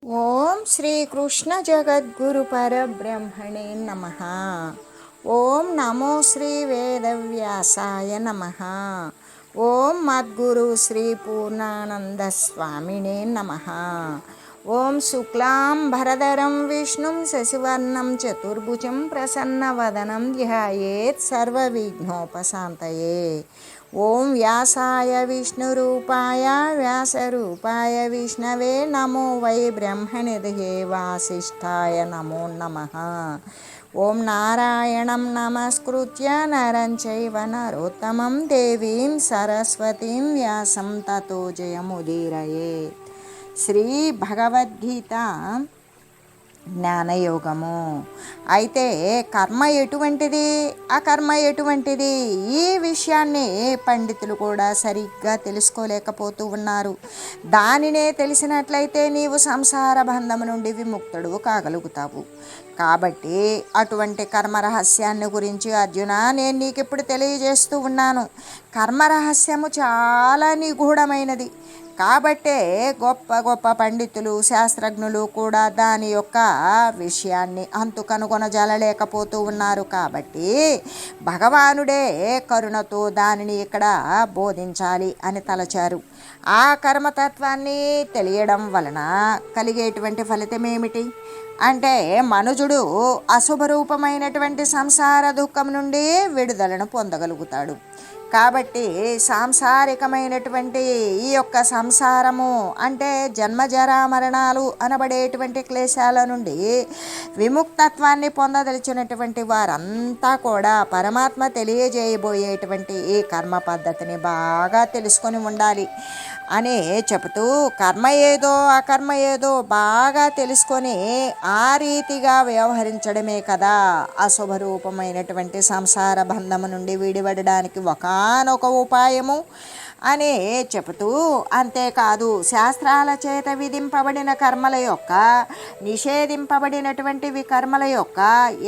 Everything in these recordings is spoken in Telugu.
ఓం శ్రీ కృష్ణ జగద్గురు పరబ్రహ్మణే నమః. ఓం నమో శ్రీ వేదవ్యాసాయ నమః. ఓం మద్గురు శ్రీ పూర్ణానంద స్వామినే నమః. ఓం శుక్లాంబరధరం విష్ణుం శశివర్ణం చతుర్భుజం ప్రసన్నవదనం ధ్యాయేత్ సర్వవిఘ్నోపశాంతయే. ఓం వ్యాసాయ విష్ణురూపాయ వ్యాసరూపాయ విష్ణవే నమో వై బ్రహ్మనిధయే వాసిష్ఠాయ నమో నమః. ఓం నారాయణం నమస్కృత్య నరం చైవ నరోత్తమం దేవీం సరస్వతీం వ్యాసం తతో జయముదీరయేత్. శ్రీ భగవద్గీత జ్ఞానయోగము. అయితే కర్మ ఎటువంటిది, అకర్మ ఎటువంటిది, ఈ విషయాన్ని పండితులు కూడా సరిగ్గా తెలుసుకోలేకపోతూ ఉన్నారు. దానినే తెలిసినట్లయితే నీవు సంసార బంధము నుండి విముక్తుడు కాగలుగుతావు. కాబట్టి అటువంటి కర్మ రహస్యాన్ని గురించి అర్జున నేను నీకు ఇప్పుడు తెలియజేస్తూ ఉన్నాను. కర్మ రహస్యము చాలా నిగూఢమైనది. కాబట్టే గొప్ప గొప్ప పండితులు శాస్త్రజ్ఞులు కూడా దాని యొక్క విషయాన్ని అంతు కనుగొనజాలలేకపోతూ ఉన్నారు. కాబట్టి భగవానుడే కరుణతో దానిని ఇక్కడ బోధించాలి అని తలచారు. ఆ కర్మతత్వాన్ని తెలియడం వలన కలిగేటువంటి ఫలితం ఏమిటి అంటే మనుజుడు అశుభరూపమైనటువంటి సంసార దుఃఖం నుండి విడుదలను పొందగలుగుతాడు. కాబట్టి సాంసారికమైనటువంటి ఈ యొక్క సంసారము అంటే జన్మజరా మరణాలు అనబడేటువంటి క్లేశాల నుండి విముక్తత్వాన్ని పొందదలిచినటువంటి వారంతా కూడా పరమాత్మ తెలియజేయబోయేటువంటి ఈ కర్మ పద్ధతిని బాగా తెలుసుకొని ఉండాలి అని చెబుతూ కర్మ ఏదో అకర్మ ఏదో బాగా తెలుసుకొని ఆ రీతిగా వ్యవహరించడమే కదా అశుభరూపమైనటువంటి సంసార బంధము నుండి విడిపడడానికి ఒకానొక ఉపాయము అని చెబుతూ, అంతేకాదు శాస్త్రాల చేత విధింపబడిన కర్మల యొక్క నిషేధింపబడినటువంటి కర్మల యొక్క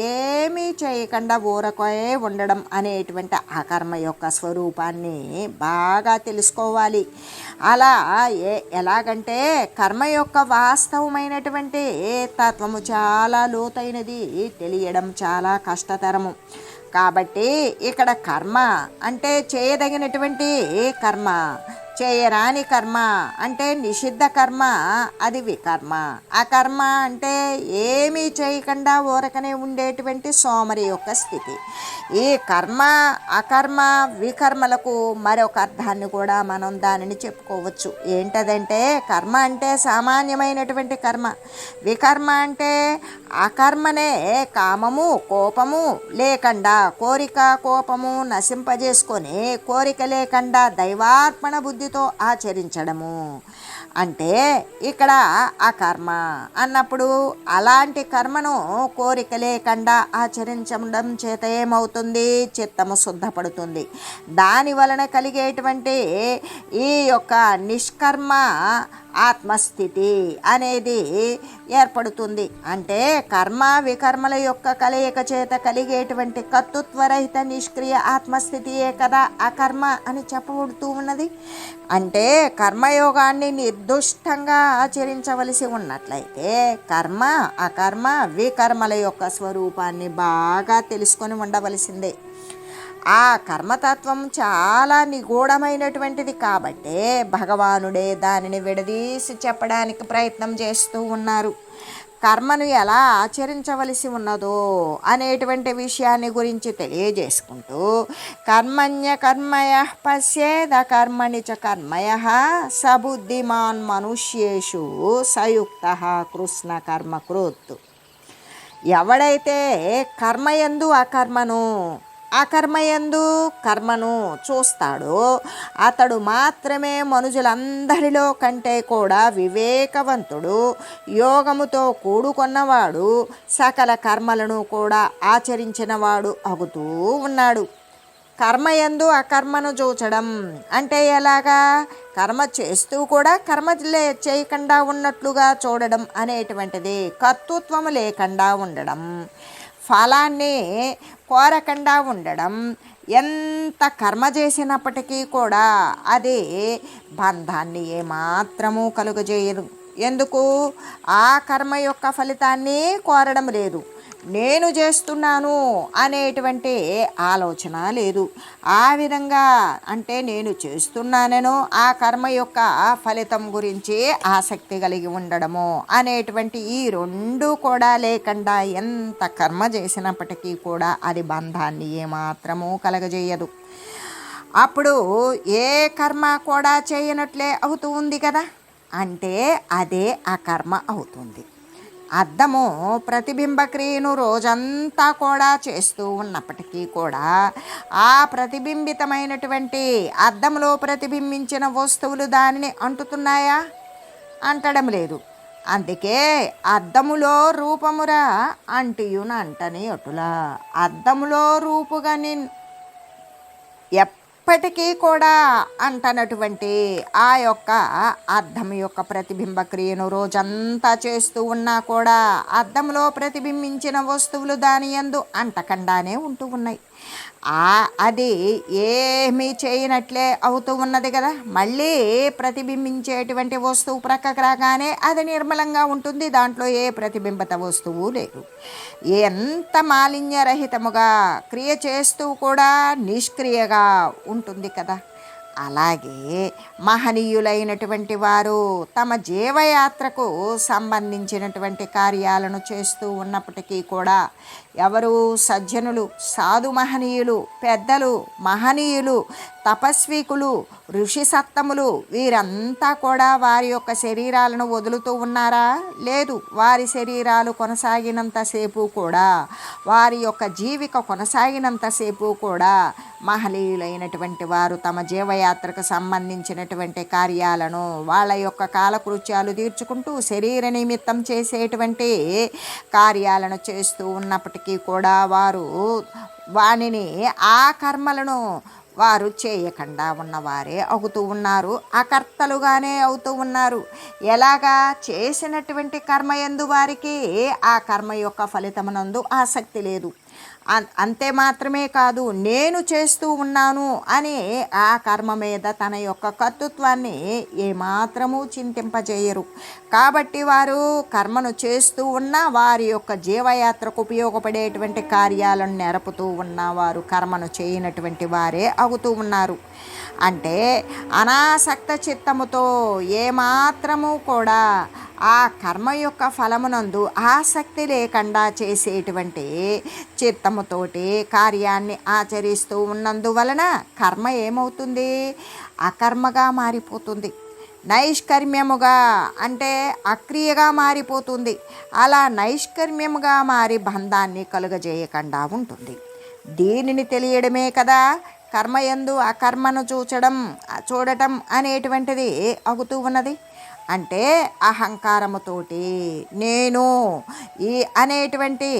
ఏమీ చేయకుండా ఊరకే ఉండడం అనేటువంటి ఆ కర్మ యొక్క స్వరూపాన్ని బాగా తెలుసుకోవాలి. అలా ఎలాగంటే కర్మ యొక్క వాస్తవమైనటువంటి తత్వము చాలా లోతైనది, తెలియడం చాలా కష్టతరము. కాబట్టి ఇక్కడ కర్మ అంటే చేయదగినటువంటి కర్మ, చేయరాని కర్మ అంటే నిషిద్ధ కర్మ, అది వికర్మ. అకర్మ అంటే ఏమీ చేయకుండా ఊరకనే ఉండేటువంటి సోమరి యొక్క స్థితి. ఈ కర్మ అకర్మ వికర్మలకు మరొక అర్థాన్ని కూడా మనం దానిని చెప్పుకోవచ్చు. ఏంటదంటే కర్మ అంటే సామాన్యమైనటువంటి కర్మ, వికర్మ అంటే అకర్మనే కామము కోపము లేకుండా కోరిక కోపము నశింపజేసుకొని కోరిక లేకుండా దైవార్పణ బుద్ధితో ఆచరించడము అంటే ఇక్కడ అకర్మ అన్నప్పుడు అలాంటి కర్మను కోరిక లేకుండా ఆచరించడం చేత ఏమవుతుంది, చిత్తము శుద్ధపడుతుంది. దాని వలన కలిగేటువంటి ఈ యొక్క నిష్కర్మ ఆత్మస్థితి అనేది ఏర్పడుతుంది. అంటే కర్మ వికర్మల యొక్క కలయిక చేత కలిగేటువంటి కర్తృత్వరహిత నిష్క్రియ ఆత్మస్థితియే కదా అకర్మ అని చెప్పబడుతూ ఉన్నది. అంటే కర్మయోగాన్ని నిర్దుష్టంగా ఆచరించవలసి ఉన్నట్లయితే కర్మ అకర్మ వికర్మల యొక్క స్వరూపాన్ని బాగా తెలుసుకొని ఉండవలసిందే. ఆ కర్మతత్వం చాలా నిగూఢమైనటువంటిది కాబట్టే భగవానుడే దానిని విడదీసి చెప్పడానికి ప్రయత్నం చేస్తూ ఉన్నారు. కర్మను ఎలా ఆచరించవలసి ఉన్నదో అనేటువంటి విషయాన్ని గురించి తెలియజేసుకుంటూ కర్మణ్య కర్మయ పశ్యేద కర్మణి చ కర్మయ సబుద్ధిమాన్ మనుష్యేషు సయుక్త కృష్ణ కర్మకృత్. ఎవడైతే కర్మయందు అకర్మను అకర్మయందు కర్మను చూస్తాడో అతడు మాత్రమే మనుషులందరిలో కంటే కూడా వివేకవంతుడు, యోగముతో కూడుకొన్నవాడు, సకల కర్మలను కూడా ఆచరించినవాడు అగుతూ ఉన్నాడు. కర్మయందు అకర్మను చూచడం అంటే ఎలాగా, కర్మ చేస్తూ కూడా కర్మ చేయకుండా ఉన్నట్లుగా చూడడం అనేటువంటిది కర్తృత్వము లేకుండా ఉండడం, ఫలాన్ని కోరకుండా ఉండడం, ఎంత కర్మ చేసినప్పటికీ కూడా అది బంధాన్ని ఏమాత్రము కలుగజేయదు. ఎందుకు? ఆ కర్మ యొక్క ఫలితాన్ని కోరడం లేదు. నేను చేస్తున్నాను అనేటువంటి ఆలోచన లేదు. ఆ విధంగా అంటే నేను చేస్తున్నానో ఆ కర్మ యొక్క ఫలితం గురించి ఆసక్తి కలిగి ఉండడము అనేటువంటి ఈ రెండు కూడా లేకుండా ఎంత కర్మ చేసినప్పటికీ కూడా అది బంధాన్ని ఏమాత్రము కలగజేయదు. అప్పుడు ఏ కర్మ కూడా చేయనట్లే అవుతూ ఉంది కదా, అంటే అదే ఆ కర్మ అవుతుంది. అద్దము ప్రతిబింబ క్రియను రోజంతా కూడా చేస్తూ ఉన్నప్పటికీ కూడా ఆ ప్రతిబింబితమైనటువంటి అద్దంలో ప్రతిబింబించిన వస్తువులు దానిని అంటుతున్నాయా? అంటడం లేదు. అందుకే అద్దములో రూపమురా అంటియున అంటని అటులా అద్దములో రూపుగా ఎప్పటికీ కూడా అంటనటువంటి ఆ యొక్క అద్దం యొక్క ప్రతిబింబ క్రియను రోజంతా చేస్తూ ఉన్నా కూడా అద్దంలో ప్రతిబింబించిన వస్తువులు దాని యందు అంటకుండానే ఉంటూ ఉన్నాయి. అది ఏమీ చేయనట్లే అవుతూ ఉన్నది కదా. మళ్ళీ ప్రతిబింబించేటువంటి వస్తువు ప్రక్కకు రాగానే అది నిర్మలంగా ఉంటుంది, దాంట్లో ఏ ప్రతిబింబత వస్తువు లేదు. ఎంత మాలిన్యరహితముగా క్రియ చేస్తూ కూడా నిష్క్రియగా ఉంటుంది కదా. అలాగే మహనీయులైనటువంటి వారు తమ జీవయాత్రకు సంబంధించినటువంటి కార్యాలను చేస్తూ ఉన్నప్పటికీ కూడా ఎవరు? సజ్జనులు, సాధు మహనీయులు, పెద్దలు, మహనీయులు, తపస్వికులు, ఋషి సత్తములు వీరంతా కూడా వారి యొక్క శరీరాలను వదులుతూ ఉన్నారా? లేదు. వారి శరీరాలు కొనసాగినంతసేపు కూడా, వారి యొక్క జీవిక కొనసాగినంతసేపు కూడా మహనీయులైనటువంటి వారు తమ జీవయాత్రకు సంబంధించినటువంటి కార్యాలను వాళ్ళ యొక్క కాలకృత్యాలు తీర్చుకుంటూ శరీర నిమిత్తం చేసేటువంటి కార్యాలను చేస్తూ ఉన్నప్పటికీ కూడా వారు వానిని ఆ కర్మలను వారు చేయకుండా ఉన్నవారే అవుతూ ఉన్నారు, అకర్తలుగానే అవుతూ ఉన్నారు. ఎలాగా? చేసినటువంటి కర్మ యందు వారికి ఆ కర్మ యొక్క ఫలితమునందు ఆసక్తి లేదు. అంతే మాత్రమే కాదు, నేను చేస్తూ ఉన్నాను అని ఆ కర్మ మీద తన యొక్క కర్తృత్వాన్ని ఏమాత్రము చింతింపజేయరు. కాబట్టి వారు కర్మను చేస్తూ ఉన్న వారి యొక్క జీవయాత్రకు ఉపయోగపడేటువంటి కార్యాలను నెరపుతూ ఉన్న వారు కర్మను చేయనటువంటి వారే అవుతూ ఉన్నారు. అంటే అనాసక్త చిత్తముతో ఏమాత్రము కూడా ఆ కర్మ యొక్క ఫలమునందు ఆసక్తి లేకుండా చేసేటువంటి చిత్తముతోటి కార్యాన్ని ఆచరిస్తూ ఉన్నందువలన కర్మ ఏమవుతుంది? అకర్మగా మారిపోతుంది. నైష్కర్మ్యముగా అంటే అక్రియగా మారిపోతుంది. అలా నైష్కర్మ్యముగా మారి బంధాన్ని కలుగజేయకుండా ఉంటుంది. దీనిని తెలియడమే కదా కర్మయందు అకర్మను చూడటం అనేటువంటిది అవుతూ ఉన్నది. అంటే అహంకారముతోటి నేను అనేటువంటి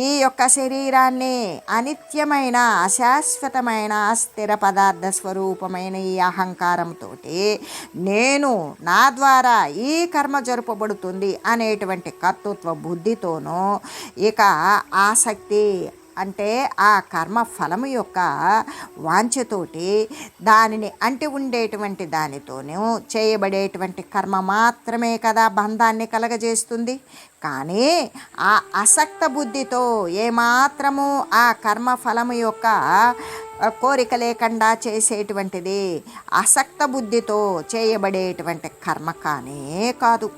ఈ యొక్క శరీరాన్ని అనిత్యమైన అశాశ్వతమైన స్థిర పదార్థ స్వరూపమైన ఈ అహంకారంతో నేను నా ద్వారా ఈ కర్మ జరుపబడుతుంది అనేటువంటి కర్తృత్వ బుద్ధితోనూ ఇక ఆసక్తి అంటే ఆ కర్మ ఫలము యొక్క వాంఛతోటి దానిని అంటి ఉండేటువంటి దానితోనూ చేయబడేటువంటి కర్మ మాత్రమే కదా బంధాన్ని కలగజేస్తుంది. కానీ ఆ అసక్త బుద్ధితో ఏమాత్రము ఆ కర్మ ఫలము యొక్క కోరిక లేకుండా చేసేటువంటిది అసక్త బుద్ధితో చేయబడేటువంటి కర్మ కానే కాదు.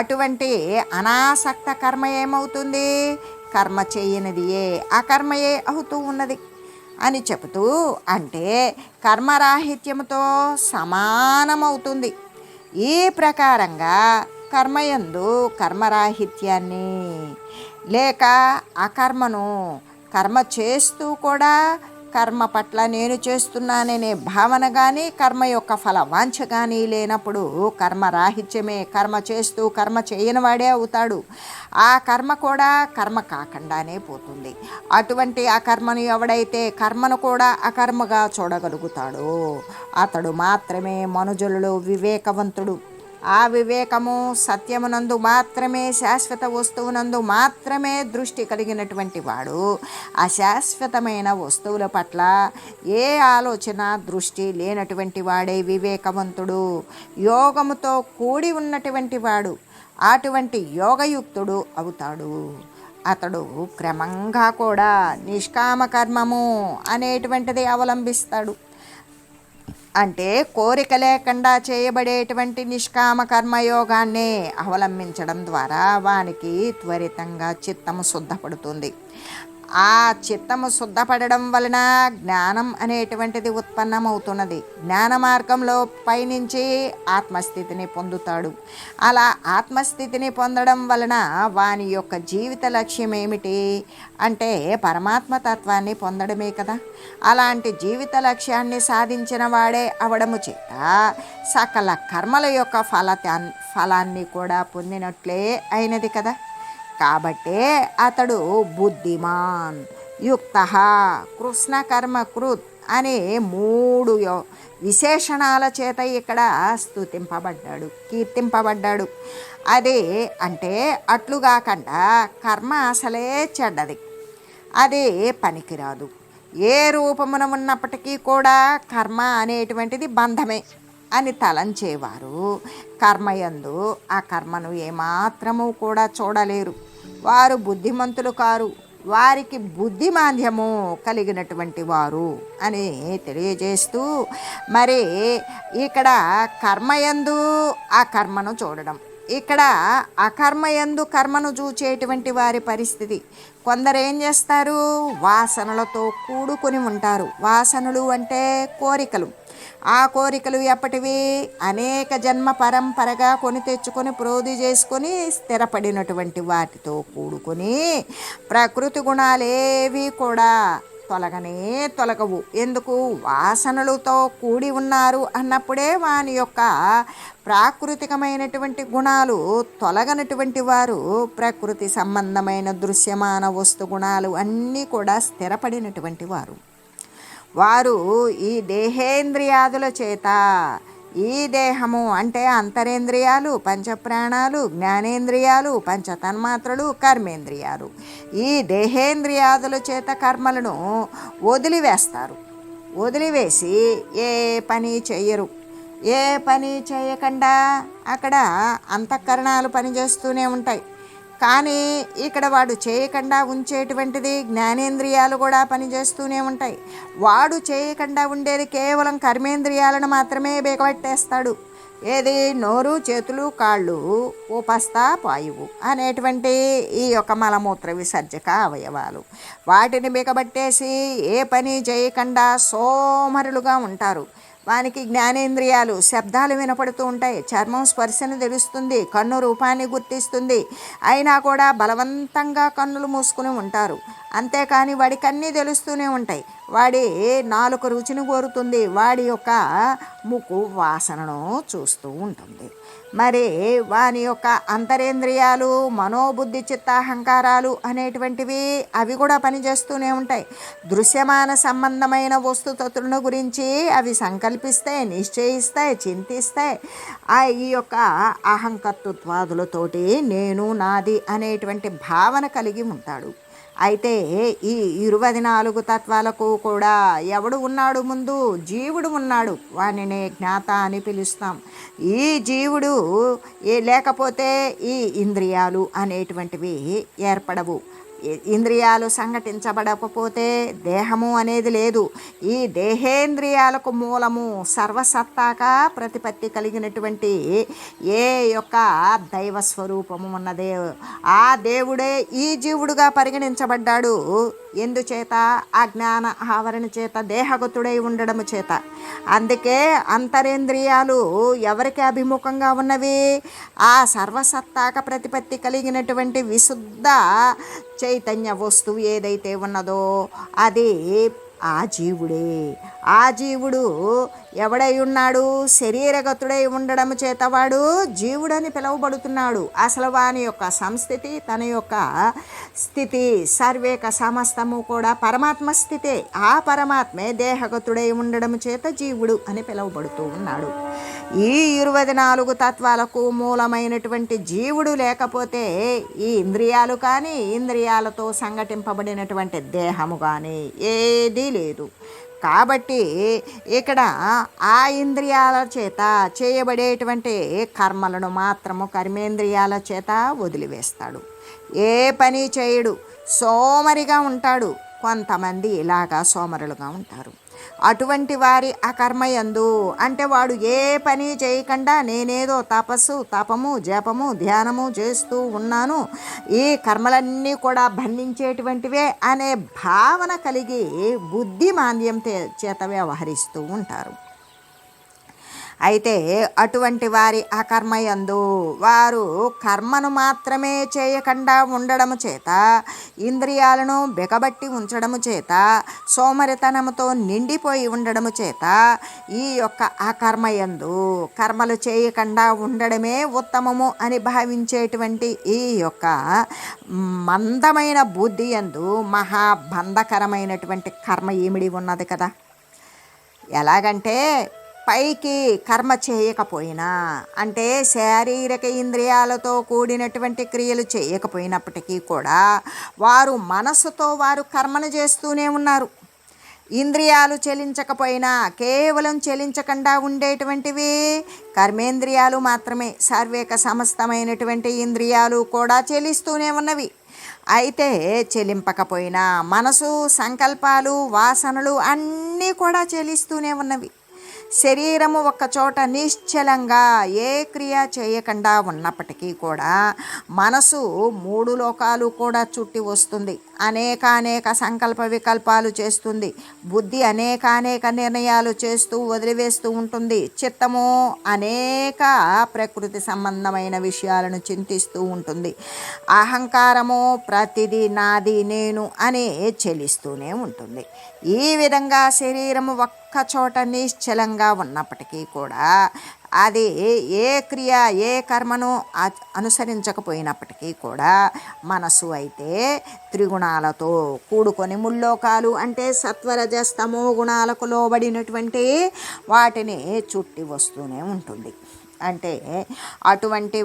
అటువంటి అనాసక్త కర్మ ఏమవుతుంది? కర్మ చేయనిదియే అకర్మయే అవుతూ ఉన్నది అని చెబుతూ, అంటే కర్మరాహిత్యముతో సమానమవుతుంది. ఈ ప్రకారంగా కర్మయందు కర్మరాహిత్యాన్ని లేక అకర్మను కర్మ చేస్తూ కూడా కర్మ పట్ల నేను చేస్తున్నాననే భావన కానీ కర్మ యొక్క ఫల వాంఛ కానీ లేనప్పుడు కర్మరాహిత్యమే. కర్మ చేస్తూ కర్మ చేయనివాడే అవుతాడు. ఆ కర్మ కూడా కర్మ కాకుండానే పోతుంది. అటువంటి ఆ కర్మను ఎవడైతే కర్మను కూడా అకర్మగా చూడగలుగుతాడో అతడు మాత్రమే మనుజులలో వివేకవంతుడు. ఆ వివేకము సత్యమునందు మాత్రమే, శాశ్వత వస్తువునందు మాత్రమే దృష్టి కలిగినటువంటి వాడు అశాశ్వతమైన వస్తువుల పట్ల ఏ ఆలోచన దృష్టి లేనటువంటి వాడే వివేకవంతుడు, యోగముతో కూడి ఉన్నటువంటి వాడు. అటువంటి యోగయుక్తుడు అవుతాడు. అతడు క్రమంగా కూడా నిష్కామ కర్మము అనేటువంటిది అవలంబిస్తాడు. అంటే కోరిక లేకుండా చేయబడేటువంటి నిష్కామ కర్మయోగాన్ని అవలంబించడం ద్వారా వానికి త్వరితంగా చిత్తము శుద్ధపడుతుంది. ఆ చిత్తము శుద్ధపడడం వలన జ్ఞానం అనేటువంటిది ఉత్పన్నమవుతున్నది. జ్ఞాన మార్గంలో పయనించి ఆత్మస్థితిని పొందుతాడు. అలా ఆత్మస్థితిని పొందడం వలన వాని యొక్క జీవిత లక్ష్యం ఏమిటి అంటే పరమాత్మ తత్వాన్ని పొందడమే కదా. అలాంటి జీవిత లక్ష్యాన్ని సాధించిన వాడే అవడము చేత సకల కర్మల యొక్క ఫలాన్ని కూడా పొందినట్లే అయినది కదా. కాబట్టే అతడు బుద్ధిమాన్ యుక్త కృష్ణ కర్మ కృత్ అనే 3 విశేషణాల చేత ఇక్కడ స్తుతింపబడ్డాడు, కీర్తింపబడ్డాడు. అదే అంటే అట్లుగాకుండా కర్మ అసలే చెడ్డది, అది పనికిరాదు. ఏ రూపమున ఉన్నప్పటికీ కూడా కర్మ అనేటువంటిది బంధమే అని తలంచేవారు కర్మయందు ఆ కర్మను ఏమాత్రము కూడా చూడలేరు. వారు బుద్ధిమంతులు కారు, వారికి బుద్ధిమాంద్యము కలిగినటువంటి వారు అని తెలియజేస్తూ, మరి ఇక్కడ కర్మయందు ఆ కర్మను చూడడం, ఇక్కడ అకర్మయందు కర్మను చూచేటువంటి వారి పరిస్థితి. కొందరు ఏం చేస్తారు, వాసనలతో కూడుకొని ఉంటారు. వాసనలు అంటే కోరికలు. ఆ కోరికలు ఎప్పటివి, అనేక జన్మ పరంపరగా కొని తెచ్చుకొని ప్రోధి చేసుకొని స్థిరపడినటువంటి వాటితో కూడుకొని ప్రకృతి గుణాలేవి కూడా తొలగనే తొలగవు. ఎందుకు, వాసనలతో కూడి ఉన్నారు అన్నప్పుడే వాని యొక్క ప్రాకృతికమైనటువంటి గుణాలు తొలగనటువంటి వారు ప్రకృతి సంబంధమైన దృశ్యమాన వస్తు గుణాలు అన్నీ కూడా స్థిరపడినటువంటి వారు. వారు ఈ దేహేంద్రియాదుల చేత, ఈ దేహము అంటే అంతరేంద్రియాలు, పంచప్రాణాలు, జ్ఞానేంద్రియాలు, పంచతన్మాత్రలు, కర్మేంద్రియాలు, ఈ దేహేంద్రియాదుల చేత కర్మలను వదిలివేస్తారు. వదిలివేసి ఏ పని చెయ్యరు. ఏ పని చేయకుండా అక్కడ అంతఃకరణాలు పనిచేస్తూనే ఉంటాయి. కానీ ఇక్కడ వాడు చేయకుండా ఉంచేటువంటిది జ్ఞానేంద్రియాలు కూడా పనిచేస్తూనే ఉంటాయి. వాడు చేయకుండా ఉండేది కేవలం కర్మేంద్రియాలను మాత్రమే బిగబట్టేస్తాడు. ఏది, నోరు, చేతులు, కాళ్ళు, ఉపస్థ, పాయువు అనేటువంటి ఈ యొక్క మలమూత్ర విసర్జక అవయవాలు, వాటిని బిగబట్టేసి ఏ పని చేయకుండా సోమరులుగా ఉంటారు. వానికి జ్ఞానేంద్రియాలు శబ్దాలు వినపడుతూ ఉంటాయి, చర్మం స్పర్శను తెలుస్తుంది, కన్ను రూపాన్ని గుర్తిస్తుంది. అయినా కూడా బలవంతంగా కన్నులు మూసుకుని ఉంటారు. అంతేకాని వాడికి అన్నీ తెలుస్తూనే ఉంటాయి. వాడి నాలుక రుచిని కోరుతుంది, వాడి యొక్క ముక్కు వాసనను చూస్తూ ఉంటుంది. మరి వాని యొక్క అంతరేంద్రియాలు, మనోబుద్ధి, చిత్తాహంకారాలు అనేటువంటివి అవి కూడా పనిచేస్తూనే ఉంటాయి. దృశ్యమాన సంబంధమైన వస్తుతత్తులను గురించి అవి సంకల్పిస్తాయి, నిశ్చయిస్తాయి, చింతిస్తాయి. ఈ యొక్క అహంకర్తృత్వాదులతోటి నేను, నాది అనేటువంటి భావన కలిగి ఉంటాడు. అయితే ఈ 24 తత్వాలకు కూడా ఎవడు ఉన్నాడు ముందు, జీవుడు ఉన్నాడు. వానినే జ్ఞాత అని పిలుస్తాం. ఈ జీవుడు లేకపోతే ఈ ఇంద్రియాలు అనేటువంటివి ఏర్పడవు. ఇంద్రియాలు సంఘటించబడకపోతే దేహము అనేది లేదు. ఈ దేహేంద్రియాలకు మూలము సర్వసత్తాక ప్రతిపత్తి కలిగినటువంటి ఏ యొక్క దైవ స్వరూపము ఉన్నదే ఆ దేవుడే ఈ జీవుడుగా పరిగణించబడ్డాడు. ఎందుచేత, అజ్ఞాన ఆవరణ చేత, దేహగతుడై ఉండడము చేత. అందుకే అంతరేంద్రియాలు ఎవరికి అభిముఖంగా ఉన్నవి, ఆ సర్వసత్తాక ప్రతిపత్తి కలిగినటువంటి విశుద్ధ చైతన్య వస్తువు ఏదైతే ఉన్నదో అది ఆ జీవుడే. ఆ జీవుడు ఎవడై ఉన్నాడు? శరీరగతుడై ఉండడం చేత వాడు జీవుడని పిలువబడుతున్నాడు. అసలు వాని యొక్క సంస్థితి, తన యొక్క స్థితి సర్వేక సమస్తము కూడా పరమాత్మ స్థితే. ఆ పరమాత్మే దేహగతుడై ఉండడం చేత జీవుడు అని పిలువబడుతూ ఉన్నాడు. ఈ 24 తత్వాలకు మూలమైనటువంటి జీవుడు లేకపోతే ఈ ఇంద్రియాలు కానీ, ఇంద్రియాలతో సంఘటింపబడినటువంటి దేహము కానీ ఏదీ లేదు. కాబట్టి ఇక్కడ ఆ ఇంద్రియాల చేత చేయబడేటువంటి కర్మలను మాత్రము కర్మేంద్రియాల చేత వదిలివేస్తాడు. ఏ పని చేయడు, సోమరిగా ఉంటాడు. కొంతమంది ఇలాగా సోమరులుగా ఉంటారు. అటువంటి వారి ఆ కర్మయందు అంటే వాడు ఏ పని చేయకుండా నేనేదో తపము జపము ధ్యానము చేస్తూ ఉన్నాను, ఈ కర్మలన్నీ కూడా బంధించేటువంటివే అనే భావన కలిగి బుద్ధిమాంద్యం చేత వ్యవహరిస్తూ ఉంటారు. అయితే అటువంటి వారి అకర్మయందు వారు కర్మను మాత్రమే చేయకుండా ఉండడము చేత, ఇంద్రియాలను బిగబట్టి ఉంచడము చేత, సోమరితనముతో నిండిపోయి ఉండడము చేత ఈ యొక్క అకర్మయందు కర్మలు చేయకుండా ఉండడమే ఉత్తమము అని భావించేటువంటి ఈ యొక్క మందమైన బుద్ధి యందు మహాబంధకరమైనటువంటి కర్మ ఇమిడి ఉన్నది కదా. ఎలాగంటే పైకి కర్మ చేయకపోయినా అంటే శారీరక ఇంద్రియాలతో కూడినటువంటి క్రియలు చేయకపోయినప్పటికీ కూడా వారు మనసుతో వారు కర్మను చేస్తూనే ఉన్నారు. ఇంద్రియాలు చెలించకపోయినా కేవలం చెలించకుండా ఉండేటువంటివి కర్మేంద్రియాలు మాత్రమే. సర్వేక సమస్తమైనటువంటి ఇంద్రియాలు కూడా చెలిస్తూనే ఉన్నవి. అయితే చెలింపకపోయినా మనసు, సంకల్పాలు, వాసనలు అన్నీ కూడా చెలిస్తూనే ఉన్నవి. శరీరము ఒక్కచోట నిశ్చలంగా ఏ క్రియ చేయకుండా ఉన్నప్పటికీ కూడా మనసు 3 లోకాలు కూడా చుట్టి వస్తుంది. అనేక సంకల్ప వికల్పాలు చేస్తుంది. బుద్ధి అనేక నిర్ణయాలు చేస్తూ వదిలివేస్తూ ఉంటుంది. చిత్తము అనేక ప్రకృతి సంబంధమైన విషయాలను చింతిస్తూ ఉంటుంది. అహంకారము ప్రతిదీ నాది నేను అని చెలిస్తూనే ఉంటుంది. ఈ విధంగా శరీరము ఒక్కచోట నిశ్చలంగా ఉన్నప్పటికీ కూడా అది ఏ క్రియ ఏ కర్మను అనుసరించకపోయినప్పటికీ కూడా మనసు అయితే త్రిగుణాలతో కూడుకొని ముల్లోకాలు అంటే సత్వరజస్తమో గుణాలకు లోబడినటువంటి వాటిని చుట్టి వస్తూనే ఉంటుంది. అంటే అటువంటి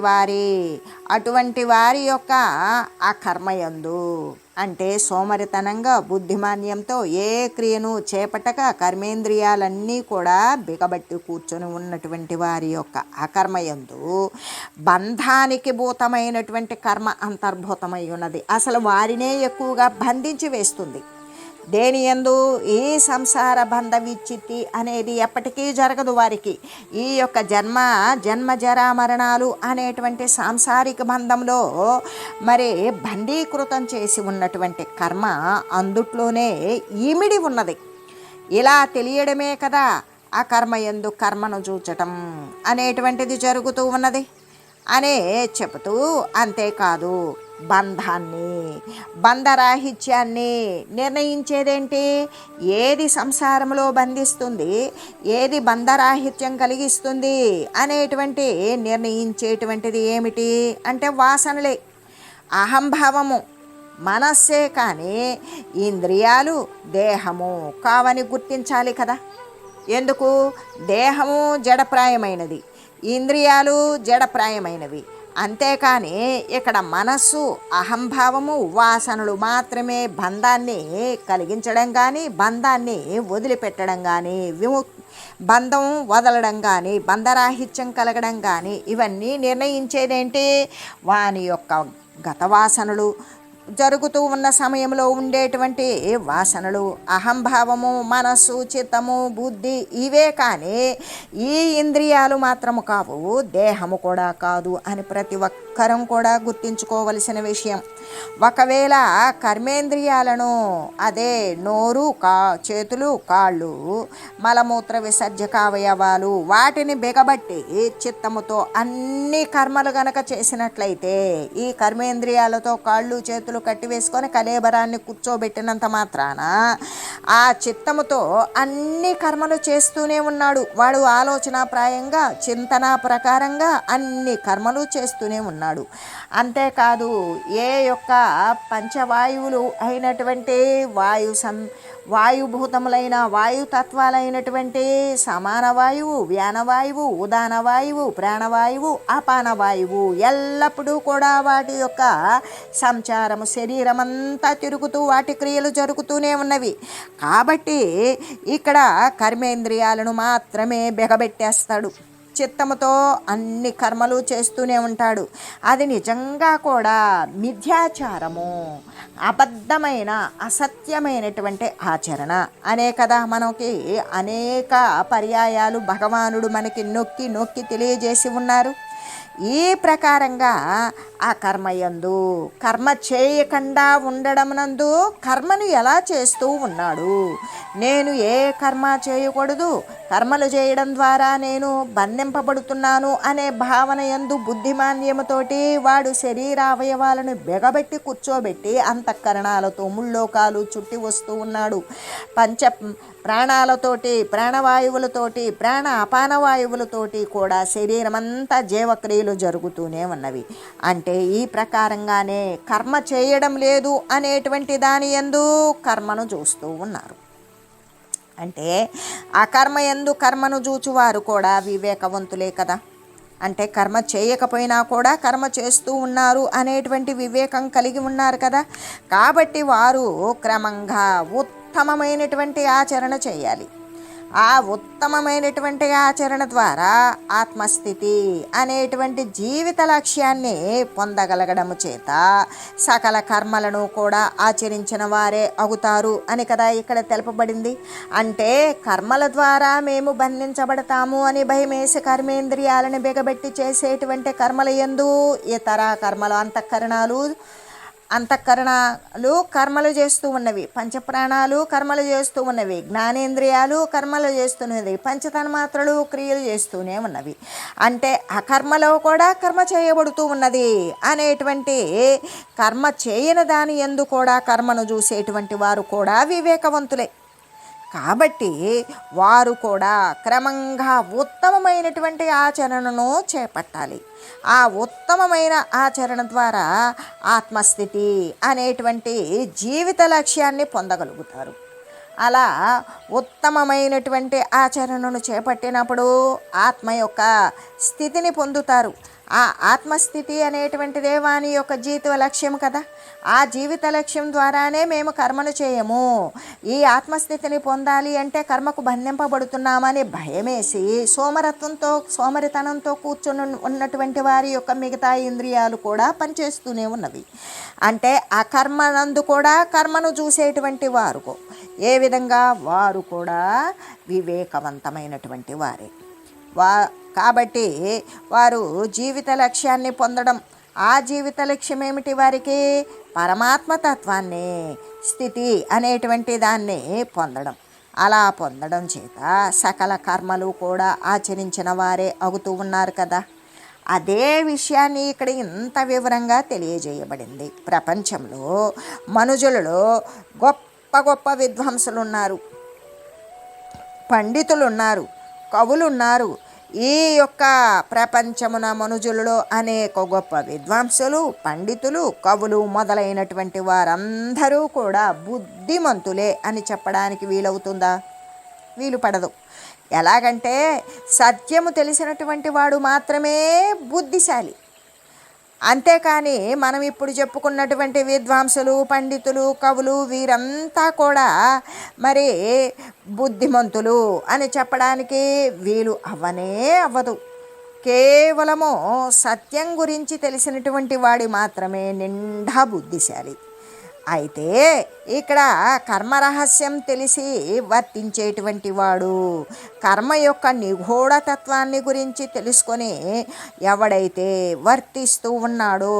వారి యొక్క ఆ కర్మయందు అంటే సోమరితనంగా బుద్ధిమాన్యంతో ఏ క్రియను చేపట్టక కర్మేంద్రియాలన్నీ కూడా బిగబట్టి కూర్చొని ఉన్నటువంటి వారి యొక్క అకర్మయందు బంధానికి భూతమైనటువంటి కర్మ అంతర్భూతమై ఉన్నది. అసలు వారినే ఎక్కువగా బంధించి వేస్తుంది. దేని యందు ఈ సంసార బంధ విచ్చిత్తి అనేది ఎప్పటికీ జరగదు వారికి. ఈ యొక్క జన్మ జరా మరణాలు అనేటువంటి సాంసారిక బంధంలో మరి బంధీకృతం చేసి ఉన్నటువంటి కర్మ అందుట్లోనే ఇమిడి ఉన్నది. ఇలా తెలియడమే కదా ఆ కర్మయందు కర్మను చూచటం అనేటువంటిది జరుగుతూ ఉన్నది అనే చెబుతూ, అంతేకాదు బంధరాహిత్యాన్ని నిర్ణయించేదేంటి? ఏది సంసారంలో బంధిస్తుంది, ఏది బంధరాహిత్యం కలిగిస్తుంది అనేటువంటి నిర్ణయించేటువంటిది ఏమిటి అంటే వాసనలే, అహంభావము, మనస్సే. కానీ ఇంద్రియాలు దేహము కావని గుర్తించాలి కదా. ఎందుకు? దేహము జడప్రాయమైనది, ఇంద్రియాలు జడప్రాయమైనవి. అంతేకాని ఇక్కడ మనస్సు, అహంభావము, వాసనలు మాత్రమే బంధాన్ని కలిగించడం కానీ, బంధాన్ని వదిలిపెట్టడం కానీ, బంధం వదలడం కానీ, బంధరాహిత్యం కలగడం కానీ ఇవన్నీ నిర్ణయించేదేంటి? వాని యొక్క గత వాసనలు, జరుగుతూ ఉన్న సమయంలో ఉండేటువంటి వాసనలు, అహంభావము, మనస్సు, చిత్తము, బుద్ధి ఇవే. కానీ ఈ ఇంద్రియాలు మాత్రము కావు, దేహము కూడా కాదు అని ప్రతి ఒక్కరం కూడా గుర్తించుకోవలసిన విషయం. ఒకవేళ కర్మేంద్రియాలను అదే నోరు, చేతులు, కాళ్ళు, మలమూత్ర విసర్జక అవయవాలు వాటిని బిగబట్టి చిత్తముతో అన్ని కర్మలు గనక చేసినట్లయితే ఈ కర్మేంద్రియాలతో కాళ్ళు, చేతులు, చేతులు కట్టివేసుకొని కళేబరాన్ని కూర్చోబెట్టినంత మాత్రాన ఆ చిత్తముతో అన్ని కర్మలు చేస్తూనే ఉన్నాడు. వాడు ఆలోచనాప్రాయంగా చింతన ప్రకారంగా అన్ని కర్మలు చేస్తూనే ఉన్నాడు. అంతేకాదు ఏ యొక్క పంచవాయువులు అయినటువంటి వాయుభూతములైన వాయుతత్వాలైనటువంటి సమాన వాయువు, వ్యానవాయువు, ఉదాన వాయువు, ప్రాణవాయువు, అపానవాయువు ఎల్లప్పుడూ కూడా వాటి యొక్క సంచారము శరీరమంతా తిరుగుతూ వాటి క్రియలు జరుగుతూనే ఉన్నవి. కాబట్టి ఇక్కడ కర్మేంద్రియాలను మాత్రమే బెగబెట్టేస్తాడు. చిత్తముతో అన్ని కర్మలు చేస్తూనే ఉంటాడు. అది నిజంగా కూడా మిథ్యాచారము, అబద్ధమైన అసత్యమైనటువంటి ఆచరణ అనే కదా మనకి అనేక పర్యాయాలు భగవానుడు మనకి నొక్కి నొక్కి తెలియజేసి ఉన్నారు. ఈ ప్రకారంగా ఆ కర్మయందు కర్మ చేయకుండా ఉండడమునందు కర్మను ఎలా చేస్తూ ఉన్నాడు. నేను ఏ కర్మ చేయకూడదు, కర్మలు చేయడం ద్వారా నేను బంధింపబడుతున్నాను అనే భావన యందు బుద్ధిమాన్యముతోటి వాడు శరీరావయవాలను బెగబెట్టి కూర్చోబెట్టి అంతఃకరణాలతో ముల్లోకాలు చుట్టి వస్తూ ఉన్నాడు. పంచ ప్రాణాలతోటి, ప్రాణవాయువులతోటి, ప్రాణ అపానవాయువులతోటి కూడా శరీరం అంతా జీవక్రియలు జరుగుతూనే ఉన్నవి. అంటే ఈ ప్రకారంగానే కర్మ చేయడం లేదు అనేటువంటి దాని యందు కర్మను చూస్తూ ఉన్నారు. అంటే ఆ కర్మ యందు కర్మను చూచువారు కూడా వివేకవంతులే కదా. అంటే కర్మ చేయకపోయినా కూడా కర్మ చేస్తూ ఉన్నారు అనేటువంటి వివేకం కలిగి ఉన్నారు కదా. కాబట్టి వారు క్రమంగా ఉత్తమమైనటువంటి ఆచరణ చేయాలి. ఆ ఉత్తమమైనటువంటి ఆచరణ ద్వారా ఆత్మస్థితి అనేటువంటి జీవిత లక్ష్యాన్ని పొందగలగడము చేత సకల కర్మలను కూడా ఆచరించిన వారే అవుతారు అని కదా ఇక్కడ తెలుపబడింది. అంటే కర్మల ద్వారా మేము బంధించబడతాము అని భయమేసి కర్మేంద్రియాలను బిగబెట్టి చేసేటువంటి కర్మల యందు ఇతర కర్మలు అంతఃకరణాలు కర్మలు చేస్తూ ఉన్నవి, పంచప్రాణాలు కర్మలు చేస్తూ ఉన్నవి, జ్ఞానేంద్రియాలు కర్మలు చేస్తున్నవి, పంచతన్మాత్రలు క్రియలు చేస్తూనే ఉన్నవి. అంటే ఆ కర్మలో కూడా కర్మ చేయబడుతూ ఉన్నది అనేటువంటి కర్మ చేయని దాని యందు కూడా కర్మను చూసేటువంటి వారు కూడా వివేకవంతులే. కాబట్టి వారు కూడా క్రమంగా ఉత్తమమైనటువంటి ఆచరణను చేపట్టాలి. ఆ ఉత్తమమైన ఆచరణ ద్వారా ఆత్మస్థితి అనేటువంటి జీవిత లక్ష్యాన్ని పొందగలుగుతారు. అలా ఉత్తమమైనటువంటి ఆచరణను చేపట్టినప్పుడు ఆత్మ యొక్క స్థితిని పొందుతారు. ఆ ఆత్మస్థితి అనేటువంటిదే వాని యొక్క జీవిత లక్ష్యం కదా. ఆ జీవిత లక్ష్యం ద్వారానే మేము కర్మను చేయము. ఈ ఆత్మస్థితిని పొందాలి అంటే కర్మకు బంధింపబడుతున్నామని భయమేసి సోమరితనంతో కూర్చొని ఉన్నటువంటి వారి యొక్క మిగతా ఇంద్రియాలు కూడా పనిచేస్తూనే ఉన్నవి. అంటే ఆ కర్మనందు కూడా కర్మను చూసేటువంటి వారు ఏ విధంగా వారు కూడా వివేకవంతమైనటువంటి వారే. కాబట్టి వారు జీవిత లక్ష్యాన్ని పొందడం, ఆ జీవిత లక్ష్యం ఏమిటి వారికి? పరమాత్మతత్వాన్ని, స్థితి అనేటువంటి దాన్ని పొందడం. అలా పొందడం చేత సకల కర్మలు కూడా ఆచరించిన వారే అవుతూ ఉన్నారు కదా. అదే విషయాన్ని ఇక్కడ ఇంత వివరంగా తెలియజేయబడింది. ప్రపంచంలో మనుషులలో గొప్ప గొప్ప విద్వాంసులు ఉన్నారు, పండితులు ఉన్నారు, కవులు ఉన్నారు. ఈ యొక్క ప్రపంచమున మనుజులలో అనేక గొప్ప విద్వాంసులు, పండితులు, కవులు మొదలైనటువంటి వారందరూ కూడా బుద్ధిమంతులే అని చెప్పడానికి వీలవుతుందా? వీలు పడదు. ఎలాగంటే సత్యము తెలిసినటువంటి వాడు మాత్రమే బుద్ధిశాలి. అంతేకాని మనం ఇప్పుడు చెప్పుకున్నటువంటి విద్వాంసులు, పండితులు, కవులు వీరంతా కూడా మరి బుద్ధిమంతులు అని చెప్పడానికి వీలు అవ్వదు. కేవలము సత్యం గురించి తెలిసినటువంటి వాడి మాత్రమే నిండా బుద్ధిశాలి. అయితే ఇక్కడ కర్మరహస్యం తెలిసి వర్తించేటువంటి వాడు, కర్మ యొక్క నిగూఢతత్వాన్ని గురించి తెలుసుకొని ఎవడైతే వర్తిస్తూ ఉన్నాడో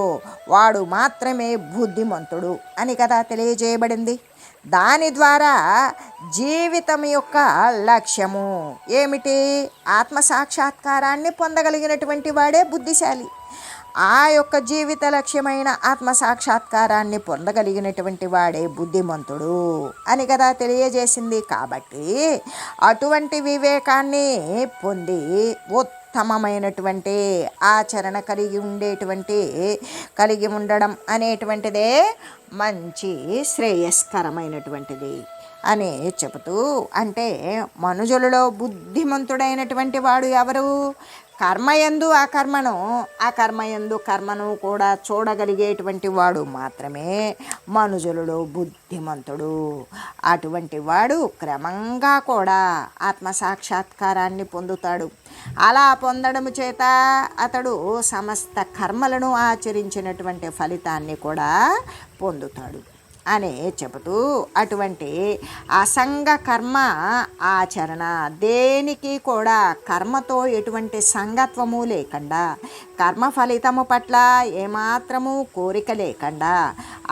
వాడు మాత్రమే బుద్ధిమంతుడు అని కదా తెలియజేయబడింది. దాని ద్వారా జీవితం యొక్క లక్ష్యము ఏమిటి? ఆత్మసాక్షాత్కారాన్ని పొందగలిగినటువంటి వాడే బుద్ధిశాలి. ఆ యొక్క జీవిత లక్ష్యమైన ఆత్మసాక్షాత్కారాన్ని పొందగలిగినటువంటి వాడే బుద్ధిమంతుడు అని కదా తెలియజేసింది. కాబట్టి అటువంటి వివేకాన్ని పొంది ఉత్తమమైనటువంటి ఆచరణ కలిగి ఉండడం అనేటువంటిదే మంచి శ్రేయస్కరమైనటువంటిది అని చెబుతూ, అంటే మనుజులలో బుద్ధిమంతుడైనటువంటి వాడు ఎవరు? కర్మయందు అకర్మయందు కర్మను కూడా చూడగలిగేటువంటి వాడు మాత్రమే మనుజులలో బుద్ధిమంతుడు. అటువంటి వాడు క్రమంగా కూడా ఆత్మసాక్షాత్కారాన్ని పొందుతాడు. అలా పొందడం చేత అతడు సమస్త కర్మలను ఆచరించినటువంటి ఫలితాన్ని కూడా పొందుతాడు అని చెబుతూ, అటువంటి అసంగ కర్మ ఆచరణ, దేనికి కూడా కర్మతో ఎటువంటి సంగత్వము లేకుండా, కర్మ ఫలితము పట్ల ఏమాత్రము కోరిక లేకుండా,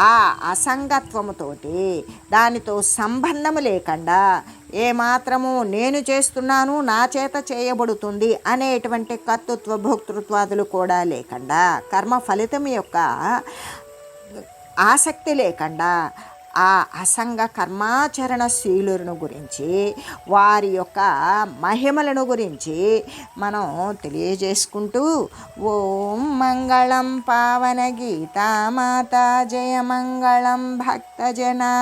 ఆ అసంగత్వముతోటి దానితో సంబంధము లేకుండా, ఏమాత్రము నేను చేస్తున్నాను నా చేత చేయబడుతుంది అనేటువంటి కర్తృత్వ భోక్తృత్వాదులు కూడా లేకుండా, కర్మ ఫలితం యొక్క ఆసక్తి లేకుండా ఆ అసంగ కర్మాచరణశీలులను గురించి, వారి యొక్క మహిమలను గురించి మనం తెలియజేసుకుంటూ, ఓం మంగళం పావన గీతామాత, జయ మంగళం భక్తజనా